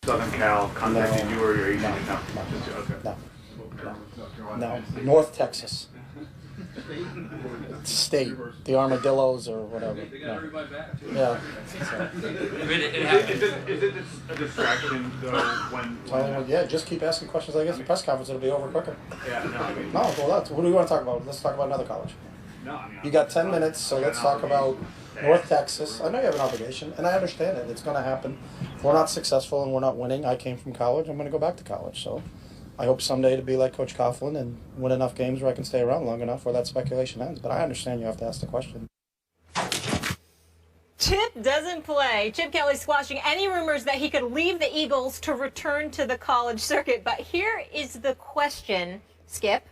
Southern Cal contacted you or your agent? No. North Texas. State, the Armadillos or whatever. They got everybody back too. Yeah. Is it a distraction though when Yeah, just keep asking questions. I guess the press conference will be over quicker. Yeah, no, I mean, No, well, what do we want to talk about? Let's talk about another college. no, I mean, You got 10 minutes, so let's talk about North Texas. I know you have an obligation, and I understand it. It's going to happen. If we're not successful and we're not winning, I came from college. I'm going to go back to college. So I hope someday to be like Coach Coughlin and win enough games where I can stay around long enough where that speculation ends. But I understand you have to ask the question. Chip doesn't play. Chip Kelly squashing any rumors that he could leave the Eagles to return to the college circuit. But here is the question, Skip.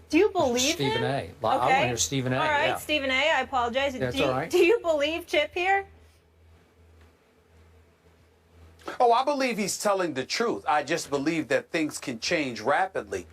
Do you believe Stephen him? A. Okay. I want to hear Stephen A. All right, Yeah. Stephen A. I apologize. That's all right. Do you believe Chip here? Oh, I believe he's telling the truth. I just believe that things can change rapidly.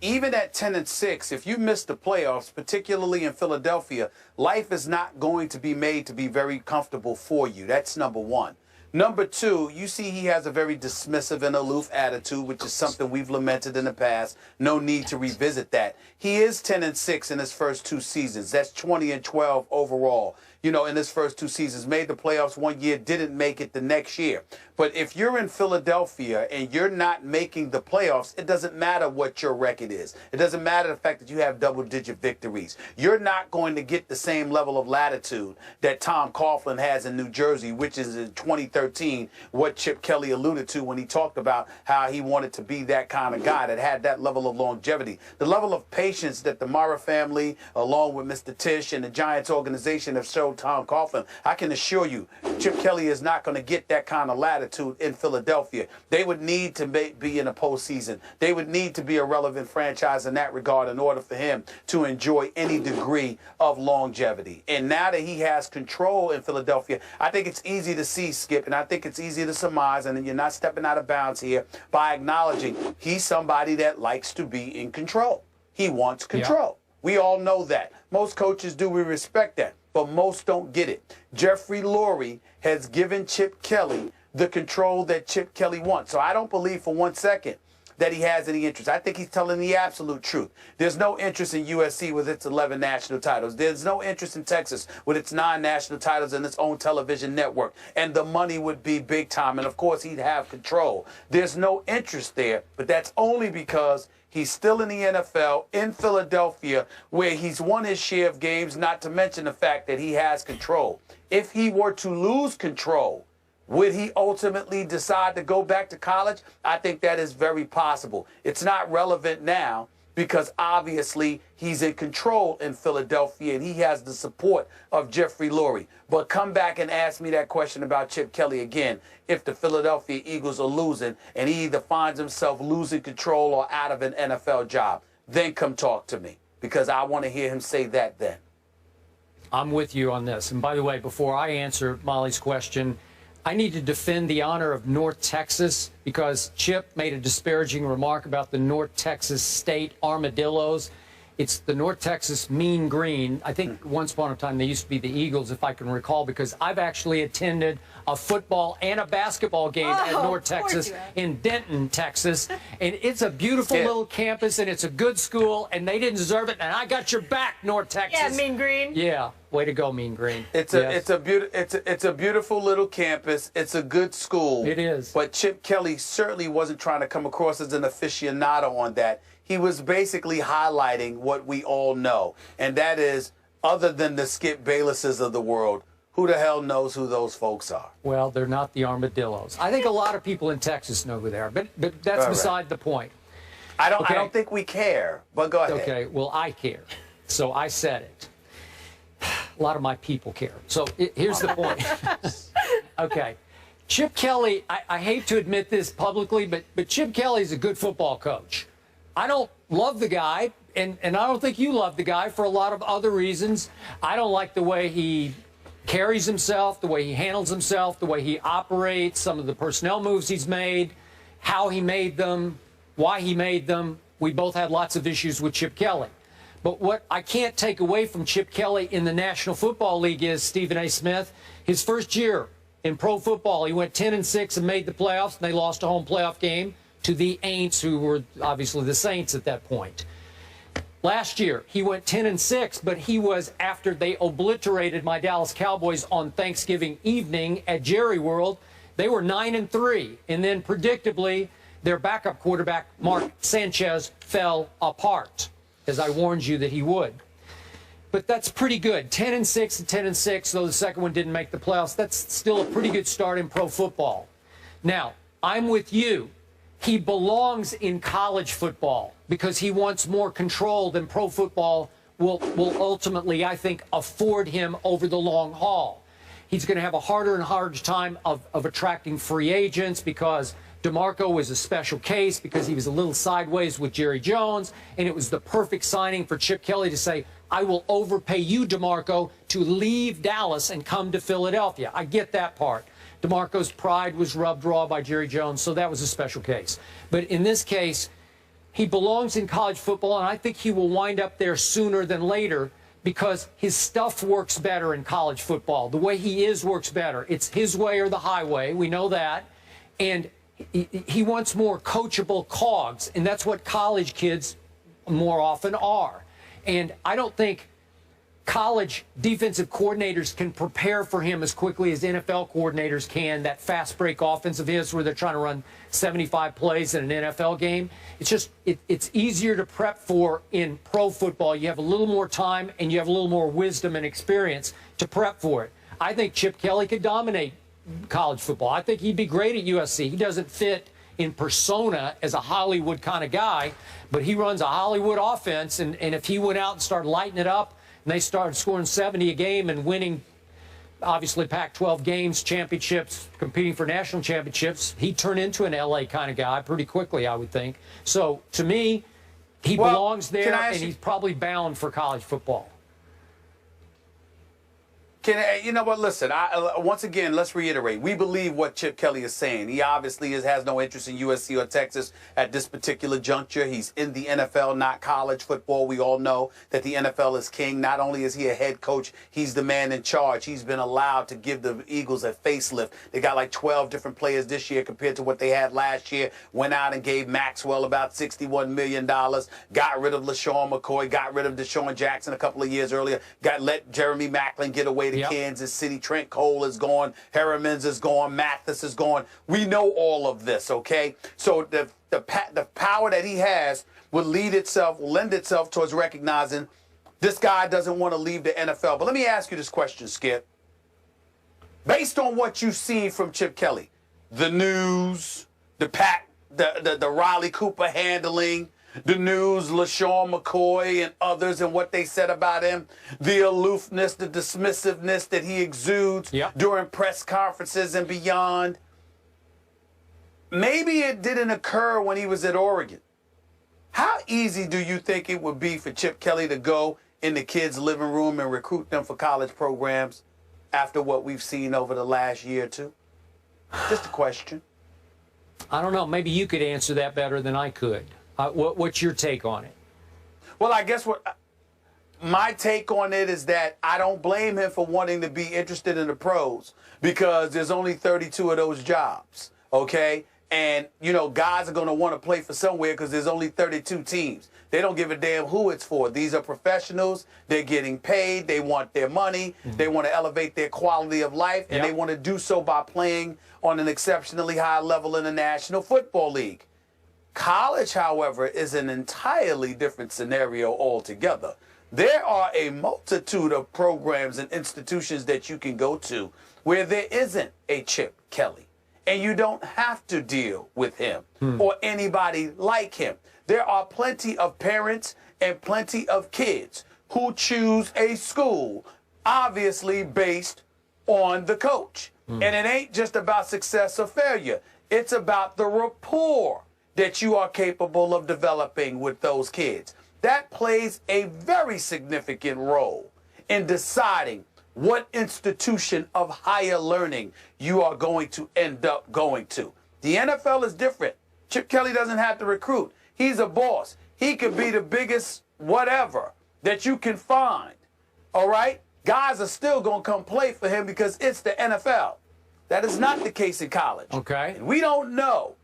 Even at 10-6, if you miss the playoffs, particularly in Philadelphia, life is not going to be made to be very comfortable for you. That's number one. Number two, you see he has a very dismissive and aloof attitude, which is something we've lamented in the past. No need to revisit that. He is 10-6 in his first two seasons. That's 20-12 overall. You know, in his first two seasons, made the playoffs one year, didn't make it the next year. But if you're in Philadelphia and you're not making the playoffs, it doesn't matter what your record is. It doesn't matter the fact that you have double-digit victories. You're not going to get the same level of latitude that Tom Coughlin has in New Jersey, which is in 2013, what Chip Kelly alluded to when he talked about how he wanted to be that kind of guy that had that level of longevity. The level of patience that the Mara family, along with Mr. Tisch and the Giants organization have showed Tom Coughlin, I can assure you, Chip Kelly is not going to get that kind of latitude in Philadelphia. They would need to be in a postseason. They would need to be a relevant franchise in that regard in order for him to enjoy any degree of longevity. And now that he has control in Philadelphia, I think it's easy to see, Skip, and I think it's easy to surmise, and you're not stepping out of bounds here by acknowledging he's somebody that likes to be in control. He wants control. Yeah. We all know that. Most coaches do. We respect that. But most don't get it. Jeffrey Lurie has given Chip Kelly the control that Chip Kelly wants. So I don't believe for 1 second that he has any interest. I think he's telling the absolute truth. There's no interest in USC with its 11 national titles. There's no interest in Texas with its 9 national titles and its own television network. And the money would be big time. And, of course, he'd have control. There's no interest there, but that's only because he's still in the NFL, in Philadelphia, where he's won his share of games, not to mention the fact that he has control. If he were to lose control, would he ultimately decide to go back to college? I think that is very possible. It's not relevant now because obviously he's in control in Philadelphia and he has the support of Jeffrey Lurie. But come back and ask me that question about Chip Kelly again if the Philadelphia Eagles are losing and he either finds himself losing control or out of an NFL job. Then come talk to me because I want to hear him say that then. I'm with you on this. And by the way, before I answer Molly's question, I need to defend the honor of North Texas because Chip made a disparaging remark about the North Texas State Armadillos. It's the North Texas Mean Green. I think once upon a time they used to be the Eagles, if I can recall, because I've actually attended a football and a basketball game at North Texas in Denton, Texas. And it's a beautiful little campus, and it's a good school, and they didn't deserve it. And I got your back, North Texas. Yeah, Mean Green. Yeah, way to go, Mean Green. It's a beautiful little campus. It's a good school. It is. But Chip Kelly certainly wasn't trying to come across as an aficionado on that. He was basically highlighting what we all know, and that is, other than the Skip Baylesses of the world, who the hell knows who those folks are? Well, they're not the Armadillos. I think a lot of people in Texas know who they are, but that's beside the point. I don't think we care, but go ahead. Okay, well, I care, so I said it. A lot of my people care. So here's the point. Okay. Chip Kelly, I hate to admit this publicly, but Chip Kelly's a good football coach. I don't love the guy, and I don't think you love the guy for a lot of other reasons. I don't like the way he carries himself, the way he handles himself, the way he operates, some of the personnel moves he's made, how he made them, why he made them. We both had lots of issues with Chip Kelly. But what I can't take away from Chip Kelly in the National Football League is, Stephen A. Smith, his first year in pro football. He went 10-6 and made the playoffs, and they lost a home playoff game to the Aints, who were obviously the Saints at that point. Last year, he went 10-6, but he was after they obliterated my Dallas Cowboys on Thanksgiving evening at Jerry World. They were 9-3, and then predictably, their backup quarterback, Mark Sanchez, fell apart, as I warned you that he would. But that's pretty good. 10-6 and 10-6, though the second one didn't make the playoffs. That's still a pretty good start in pro football. Now, I'm with you. He belongs in college football because he wants more control than pro football will ultimately, I think, afford him over the long haul. He's going to have a harder and harder time of attracting free agents because DeMarco was a special case because he was a little sideways with Jerry Jones, and it was the perfect signing for Chip Kelly to say, I will overpay you, DeMarco, to leave Dallas and come to Philadelphia. I get that part. DeMarco's pride was rubbed raw by Jerry Jones, so that was a special case. But in this case, he belongs in college football, and I think he will wind up there sooner than later because his stuff works better in college football. The way he is works better. It's his way or the highway. We know that. And he wants more coachable cogs, and that's what college kids more often are. And I don't think college defensive coordinators can prepare for him as quickly as NFL coordinators can, that fast break offense of his where they're trying to run 75 plays in an NFL game. It's just, it's easier to prep for in pro football. You have a little more time and you have a little more wisdom and experience to prep for it. I think Chip Kelly could dominate college football. I think he'd be great at USC. He doesn't fit in persona as a Hollywood kind of guy, but he runs a Hollywood offense, and if he went out and started lighting it up and they started scoring 70 a game and winning, obviously, Pac-12 games, championships, competing for national championships, he'd turn into an L.A. kind of guy pretty quickly, I would think. So, to me, he belongs there, and he's probably bound for college football. You know what? Listen, once again, let's reiterate. We believe what Chip Kelly is saying. He obviously has no interest in USC or Texas at this particular juncture. He's in the NFL, not college football. We all know that the NFL is king. Not only is he a head coach, he's the man in charge. He's been allowed to give the Eagles a facelift. They got like 12 different players this year compared to what they had last year. Went out and gave Maxwell about $61 million. Got rid of LaShawn McCoy. Got rid of Deshaun Jackson a couple of years earlier. Let Jeremy Maclin get away to Kansas City. Trent Cole is gone. Harriman's is gone. Mathis is gone. We know all of this, okay? So the power that he has will lend itself towards recognizing this guy doesn't want to leave the NFL. But let me ask you this question, Skip. Based on what you've seen from Chip Kelly, the news, the Riley Cooper handling, the news, LaShawn McCoy and others and what they said about him, the aloofness, the dismissiveness that he exudes during press conferences and beyond. Maybe it didn't occur when he was at Oregon. How easy do you think it would be for Chip Kelly to go in the kids' living room and recruit them for college programs after what we've seen over the last year or two? Just a question. I don't know. Maybe you could answer that better than I could. What's your take on it? Well, I guess my take on it is that I don't blame him for wanting to be interested in the pros because there's only 32 of those jobs, okay? And, you know, guys are going to want to play for somewhere because there's only 32 teams. They don't give a damn who it's for. These are professionals. They're getting paid. They want their money. They want to elevate their quality of life, and they want to do so by playing on an exceptionally high level in the National Football League. College, however, is an entirely different scenario altogether. There are a multitude of programs and institutions that you can go to where there isn't a Chip Kelly, and you don't have to deal with him or anybody like him. There are plenty of parents and plenty of kids who choose a school, obviously based on the coach. And it ain't just about success or failure. It's about the rapport that you are capable of developing with those kids. That plays a very significant role in deciding what institution of higher learning you are going to end up going to. The NFL is different. Chip Kelly doesn't have to recruit. He's a boss. He could be the biggest whatever that you can find, all right? Guys are still going to come play for him because it's the NFL. That is not the case in college. Okay. And we don't know.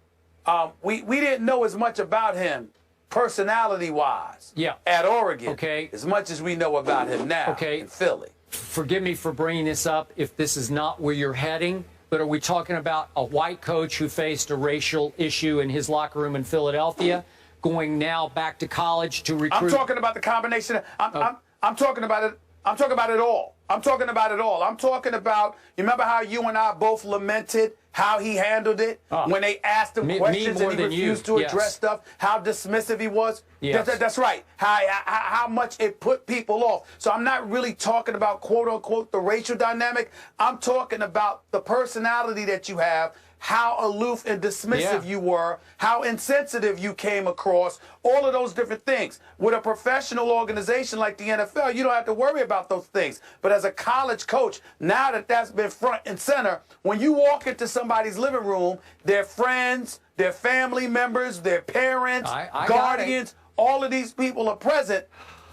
We didn't know as much about him personality-wise at Oregon as much as we know about him now in Philly. Forgive me for bringing this up if this is not where you're heading, but are we talking about a white coach who faced a racial issue in his locker room in Philadelphia, going now back to college to recruit? I'm talking about the combination. I'm talking about it. I'm talking about it all. I'm talking about it all. I'm talking about, you remember how you and I both lamented how he handled it when they asked him questions and he refused to address stuff, how dismissive he was? Yes. That's right. How much it put people off. So I'm not really talking about, quote unquote, the racial dynamic. I'm talking about the personality that you have, how aloof and dismissive you were, how insensitive you came across, all of those different things. With a professional organization like the NFL, you don't have to worry about those things. But as a college coach, now that that's been front and center, when you walk into somebody's living room, their friends, their family members, their parents, guardians, all of these people are present.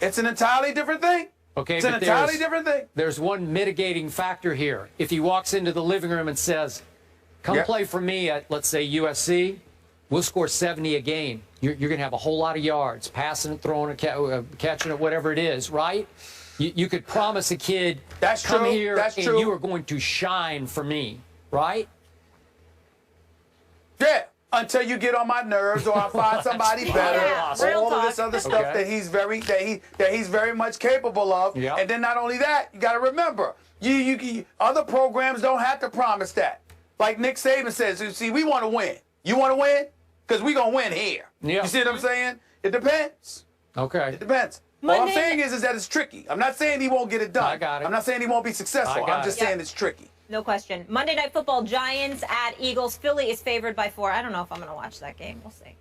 It's an entirely different thing. Okay, it's an entirely different thing. There's one mitigating factor here. If he walks into the living room and says, come play for me at, let's say, USC, we'll score 70 a game. You're going to have a whole lot of yards, passing it, throwing it, catching it, whatever it is, right? You could promise a kid, come here and you are going to shine for me, right? Yeah, until you get on my nerves or I find somebody better, or all of this other stuff that he's very much capable of. And then not only that, you got to remember, other programs don't have to promise that. Like Nick Saban says, see, we want to win. You want to win? Because we're going to win here. You see what I'm saying? It depends. Okay. It depends. All I'm saying is that it's tricky. I'm not saying he won't get it done. I got it. I'm not saying he won't be successful. I'm just saying it's tricky. No question. Monday Night Football, Giants at Eagles. Philly is favored by 4. I don't know if I'm going to watch that game. We'll see.